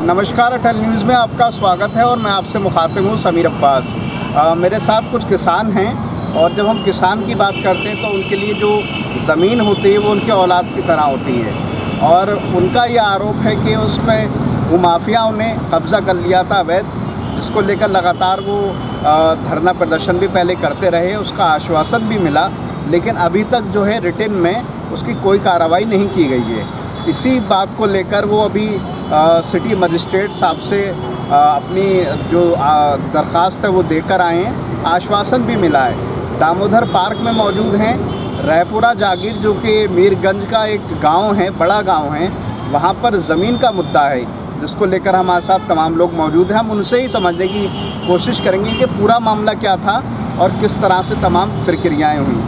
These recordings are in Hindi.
नमस्कार, अटल न्यूज़ में आपका स्वागत है और मैं आपसे मुखातिब हूँ समीर अब्बास। मेरे साथ कुछ किसान हैं और जब हम किसान की बात करते हैं तो उनके लिए जो ज़मीन होती है वो उनके औलाद की तरह होती है और उनका ये आरोप है कि उस पर भूमाफियाओं ने कब्ज़ा कर लिया था अवैध, जिसको लेकर लगातार वो धरना प्रदर्शन भी पहले करते रहे, उसका आश्वासन भी मिला, लेकिन अभी तक जो है रिटन में उसकी कोई कार्रवाई नहीं की गई है। इसी बात को लेकर वो अभी सिटी मजिस्ट्रेट साहब से अपनी जो दरख्वास्त है वो देकर आए हैं। आश्वासन भी मिला है। दामोदर पार्क में मौजूद हैं। रायपुरा जागीर जो कि मीरगंज का एक गांव है, बड़ा गांव है, वहां पर ज़मीन का मुद्दा है जिसको लेकर हमारे साथ तमाम लोग मौजूद हैं। हम उनसे ही समझने की कोशिश करेंगे कि पूरा मामला क्या था और किस तरह से तमाम प्रक्रियाएँ हुई।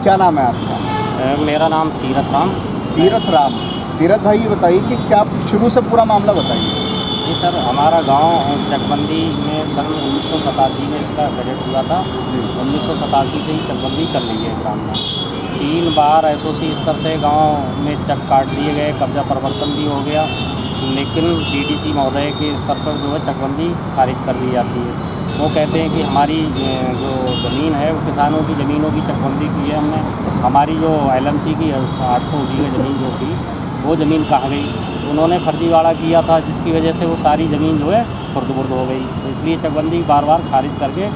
क्या नाम है आपका? मेरा नाम तीरथ राम। तीरथ भाई, ये बताइए कि क्या शुरू से पूरा मामला बताइए। जी सर, हमारा गांव चकबंदी में सन 1987 में इसका बजट हुआ था। 1987 से ही चकबंदी चल रही है ग्राम में। 3 बार एसओसी स्तर से गांव में चक काट दिए गए, कब्जा परिवर्तन भी हो गया, लेकिन डीडीसी महोदय के स्तर पर जो है चकबंदी खारिज कर दी जाती है। वो कहते हैं कि हमारी जो ज़मीन है वो किसानों की ज़मीनों की चकबंदी की है हमने। हमारी जो एलएमसी की 800 बीघे ज़मीन जो थी वो ज़मीन कहाँ गई? उन्होंने फर्जीवाड़ा किया था जिसकी वजह से वो सारी ज़मीन जो है खुर्द-बुर्द हो गई। तो इसलिए चकबंदी बार बार खारिज करके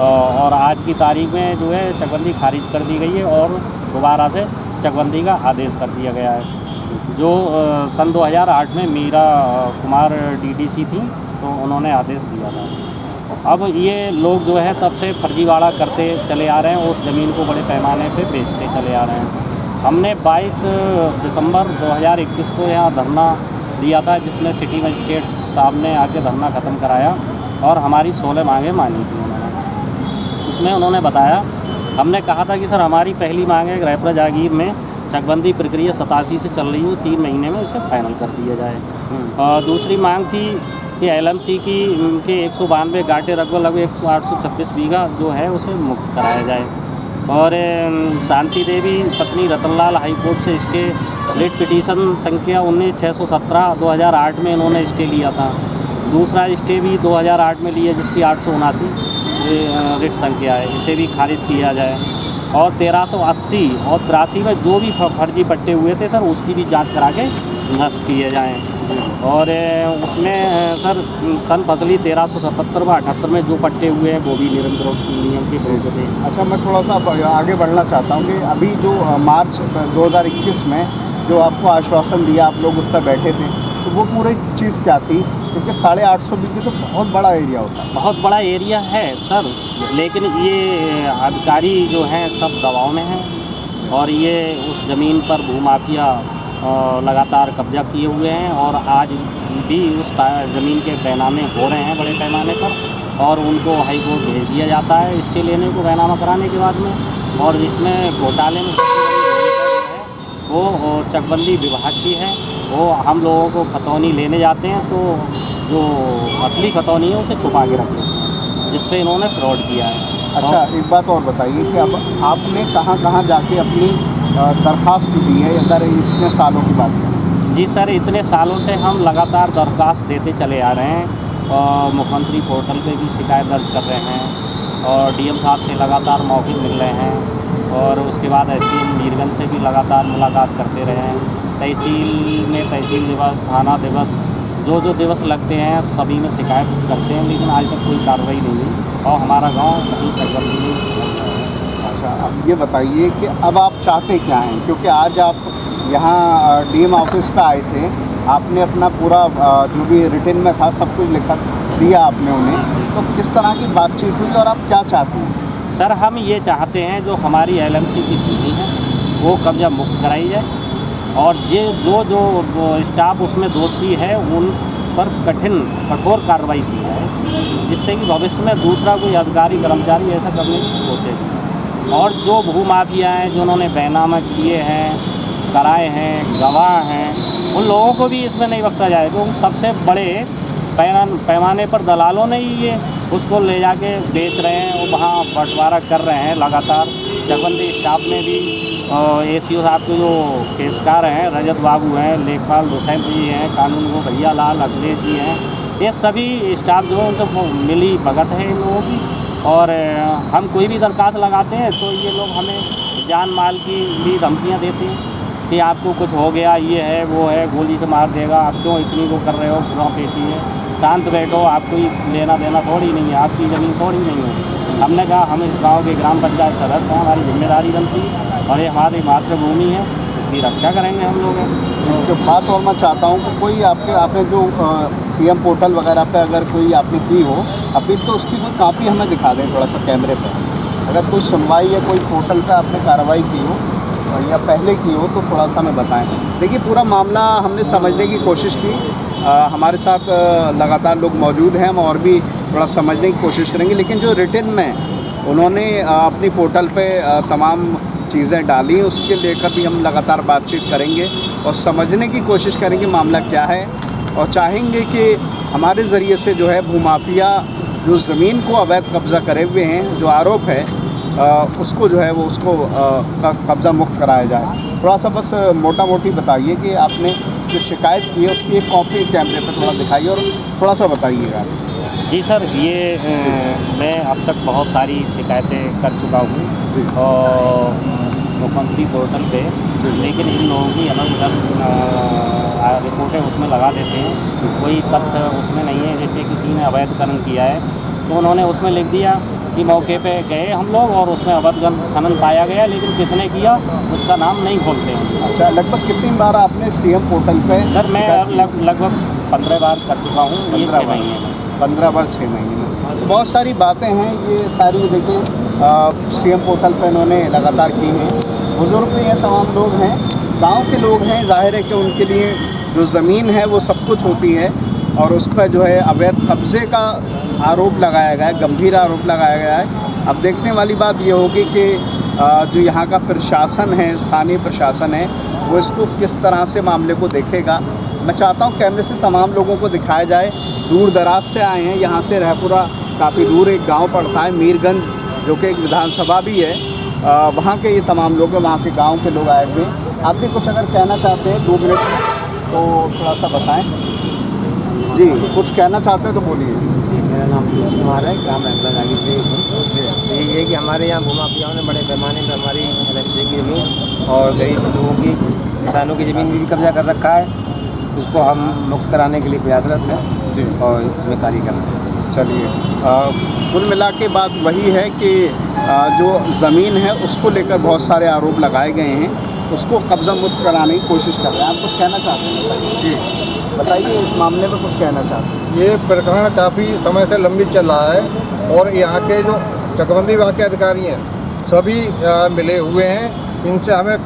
और आज की तारीख में जो है चकबंदी खारिज कर दी गई है और दोबारा से चकबंदी का आदेश कर दिया गया है। जो सन 2008 में मीरा कुमार डीडीसी थी तो उन्होंने आदेश दिया था। अब ये लोग जो है तब से फर्जीवाड़ा करते चले आ रहे हैं, उस ज़मीन को बड़े पैमाने पे बेचते चले आ रहे हैं। हमने 22 दिसंबर 2021 को यहाँ धरना दिया था, जिसमें सिटी मजिस्ट्रेट साहब ने आके धरना ख़त्म कराया और हमारी 16 मांगें मानी थी उन्होंने। उसमें उन्होंने बताया, हमने कहा था कि सर हमारी पहली मांग है रायपुरा जागीर में चकबंदी प्रक्रिया 87 से चल रही हो, 3 महीने में उसे फाइनल कर दिया जाए। और दूसरी मांग थी कि एलएमसी की उनके 192 गाटे रकबा लगभग 826 बीघा जो है उसे मुक्त कराया जाए। और शांति देवी पत्नी रतनलाल हाईकोर्ट से स्टे रिट पिटीशन संख्या 19617 2008 में इन्होंने स्टे लिया था। दूसरा स्टे भी 2008 में लिया जिसकी 879 रिट संख्या है, इसे भी खारिज किया जाए। और 1380 और 83 में जो भी फर्जी पट्टे हुए थे सर उसकी भी जांच करा के नष्ट किए जाएँ। और उसमें सर सन फसली 1377 व 78 में जो पट्टे हुए हैं वो भी नियम के विरुद्ध थे। अच्छा, मैं थोड़ा सा आगे बढ़ना चाहता हूँ कि अभी जो मार्च 2021 में जो आपको आश्वासन दिया, आप लोग उस पर बैठे थे, तो वो पूरी चीज़ क्या थी? क्योंकि 850 बीघे तो बहुत बड़ा एरिया होता है। बहुत बड़ा एरिया है सर, लेकिन ये अधिकारी जो हैं सब दबाव में हैं और ये उस ज़मीन पर भूमाफिया लगातार कब्जा किए हुए हैं और आज भी उस ज़मीन के बैनामे हो रहे हैं बड़े पैमाने पर और उनको हाई कोर्ट भेज दिया जाता है स्टे लेने को बैनामा कराने के बाद में। और जिसमें घोटाले में वो चकबंदी विभाग की है। वो हम लोगों को खतौनी लेने जाते हैं तो जो असली खतौनी है उसे छुपा के रखते हैं, जिससे इन्होंने फ्रॉड किया है। अच्छा, एक बात और बताइए कि अब आपने कहाँ जाके अपनी दरख्वास्त दी है अगर इतने सालों की बात करें? जी सर, इतने सालों से हम लगातार दरख्वास्त देते चले आ रहे हैं और मुख्यमंत्री पोर्टल पे भी शिकायत दर्ज कर रहे हैं और डीएम साहब से लगातार मौके मिल रहे हैं और उसके बाद एसडीएम मीरगंज से भी लगातार मुलाकात करते रहे हैं। तहसील में तहसील दिवस, थाना दिवस, जो दिवस लगते हैं सभी में शिकायत करते हैं, लेकिन आज तक कोई कार्रवाई नहीं हुई और हमारा गाँव कहीं चकबंदी नहीं। अच्छा, अब ये बताइए कि अब आप चाहते क्या हैं? क्योंकि आज आप यहाँ डीएम ऑफिस पे आए थे, आपने अपना पूरा जो भी रिटन में था सब कुछ लिखा दिया आपने उन्हें, तो किस तरह की बातचीत हुई और आप क्या चाहते हैं? सर, हम ये चाहते हैं जो हमारी एलएमसी की भूमि है वो कब्जा मुक्त कराई जाए और ये जो स्टाफ उसमें दोषी है उन पर कठोर कार्रवाई की जाए, जिससे कि भविष्य में दूसरा कोई अधिकारी कर्मचारी ऐसा करने की सोचे। और जो भूमाफिया हैं जो उन्होंने बैनामा किए हैं, कराए हैं, गवाह हैं, उन लोगों को भी इसमें नहीं बख्शा जाए। तो सबसे बड़े पैमाने पर दलालों ने ही ये उसको ले जाके बेच रहे हैं और वहाँ बंटवारा कर रहे हैं लगातार। चकबंदी स्टाफ ने भी ACO साहब के जो पेशकार हैं, रजत बाबू हैं, लेखपाल हुसैन जी हैं, कानून को भैया लाल अखिलेश जी हैं, ये सभी स्टाफ जो है उनको मिली भगत है इन लोगों की। और हम कोई भी दरख्वास्त लगाते हैं तो ये लोग हमें जान माल की भी धमकियाँ देते हैं कि आपको कुछ हो गया, ये है वो है, गोली से मार देगा, आप क्यों इतनी को कर रहे हो, क्यों पेशी है, शांत बैठो, आपको लेना देना थोड़ी नहीं है, आपकी ज़मीन थोड़ी नहीं है। हमने कहा हम इस गांव के ग्राम पंचायत सदस्य हैं, हमारी जिम्मेदारी बनती है और ये हमारी मातृभूमि है, इसकी रक्षा करेंगे हम लोग। जो बात और मैं चाहता हूँ कि कोई आपने जो CM पोर्टल वगैरह पे अगर कोई आपने की हो अपील, तो उसकी कोई कापी हमें दिखा दें थोड़ा सा कैमरे पर। अगर कोई सुनवाई या कोई पोर्टल पे आपने कार्रवाई की हो या पहले की हो तो थोड़ा सा हमें बताएं। देखिए, पूरा मामला हमने समझने की कोशिश की, हमारे साथ लगातार लोग मौजूद हैं, हम और भी थोड़ा समझने की कोशिश करेंगे। लेकिन जो रिटन में उन्होंने अपनी पोर्टल पे तमाम चीज़ें डाली, उसके लेकर भी हम लगातार बातचीत करेंगे और समझने की कोशिश करेंगे मामला क्या है, और चाहेंगे कि हमारे ज़रिए से जो है भूमाफिया जो ज़मीन को अवैध कब्ज़ा करे हुए हैं, जो आरोप है उसको जो है वो उसको कब्ज़ा मुक्त कराया जाए। थोड़ा सा बस मोटा मोटी बताइए कि आपने जो शिकायत की है उसकी एक कॉपी कैमरे पर थोड़ा दिखाइए और थोड़ा सा बताइएगा। जी सर, ये मैं अब तक बहुत सारी शिकायतें कर चुका हूँ और मुख्यमंत्री पोर्टल पे, लेकिन इन लोगों की अलग अलग रिपोर्टें उसमें लगा देते हैं, कोई तथ्य उसमें नहीं है। जैसे किसी ने अवैधकरण किया है तो उन्होंने उसमें लिख दिया कि मौके पे गए हम लोग और उसमें अवैध खनन पाया गया, लेकिन किसने किया उसका नाम नहीं खोलते हैं। अच्छा, लगभग कितनी बार आपने CM पोर्टल पे? सर मैं लगभग 15 बार कर चुका हूँ, ये 6 महीने में। 15 बार 6 महीने में। तो बहुत सारी बातें हैं, ये सारी देखिए CM पोर्टल पे इन्होंने लगातार की हैं। बुजुर्ग भी हैं, तमाम लोग हैं, गांव के लोग हैं, जाहिर है कि उनके लिए जो ज़मीन है वो सब कुछ होती है, और उस पर जो है अवैध कब्ज़े का आरोप लगाया गया है, गंभीर आरोप लगाया गया है। अब देखने वाली बात ये होगी कि जो यहाँ का प्रशासन है, स्थानीय प्रशासन है, वो इसको किस तरह से मामले को देखेगा। मैं चाहता हूँ कैमरे से तमाम लोगों को दिखाया जाए। दूर दराज से आए हैं, यहाँ से रहपुरा काफ़ी दूर एक गांव पड़ता है मीरगंज, जो कि एक विधानसभा भी है, वहाँ के ये तमाम लोग हैं, वहाँ के गांव के लोग आए हुए हैं। आप भी कुछ अगर कहना चाहते हैं 2 मिनट में तो थोड़ा सा बताएं। जी, कुछ कहना चाहते हैं तो बोलिए। जी, मेरा नाम सुरेश कुमार है, ग्राम रहपुरा से हूँ। ये है कि हमारे यहाँ भूमाफियाओं ने बड़े पैमाने पर हमारी LMC की ज़मीन और गरीब लोगों की, किसानों की ज़मीन भी कब्जा कर रखा है, उसको हम मुक्त कराने के लिए प्रयासरत हैं जी, और इसमें कार्य कर रहे हैं। चलिए, कुल मिला के बात वही है कि जो ज़मीन है उसको लेकर बहुत सारे आरोप लगाए गए हैं, उसको कब्ज़ा मुक्त कराने की कोशिश कर रहे हैं। आप कुछ कहना चाहते हैं? जी बताइए, इस मामले में कुछ कहना चाहते हैं? ये प्रकरण काफ़ी समय से लंबित चल रहा है और यहाँ के जो चकबंदी विभाग के अधिकारी हैं सभी मिले हुए हैं, इनसे हमें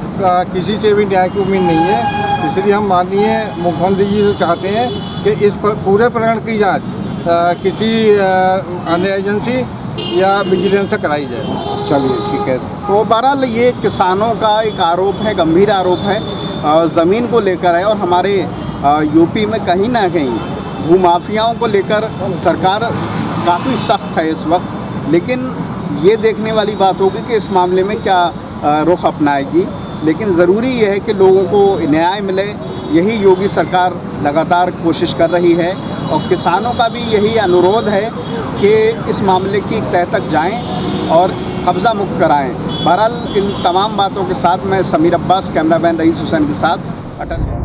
किसी से भी न्याय की उम्मीद नहीं है। इसलिए हम माननीय मुख्यमंत्री जी से चाहते हैं कि इस पूरे प्रकरण की जांच किसी अन्य एजेंसी या विजिलेंस से कराई जाए। चलिए ठीक है। तो बहरहाल ये किसानों का एक आरोप है, गंभीर आरोप है, ज़मीन को लेकर है, और हमारे यूपी में कहीं ना कहीं भूमाफियाओं को लेकर सरकार काफ़ी सख्त है इस वक्त। लेकिन ये देखने वाली बात होगी कि इस मामले में क्या रुख अपनाएगी। लेकिन ज़रूरी ये है कि लोगों को न्याय मिले, यही योगी सरकार लगातार कोशिश कर रही है, और किसानों का भी यही अनुरोध है कि इस मामले की तह तक जाएं और कब्ज़ा मुक्त कराएं। बहरहाल इन तमाम बातों के साथ मैं समीर अब्बास, कैमरामैन रईस हुसैन के साथ अटल।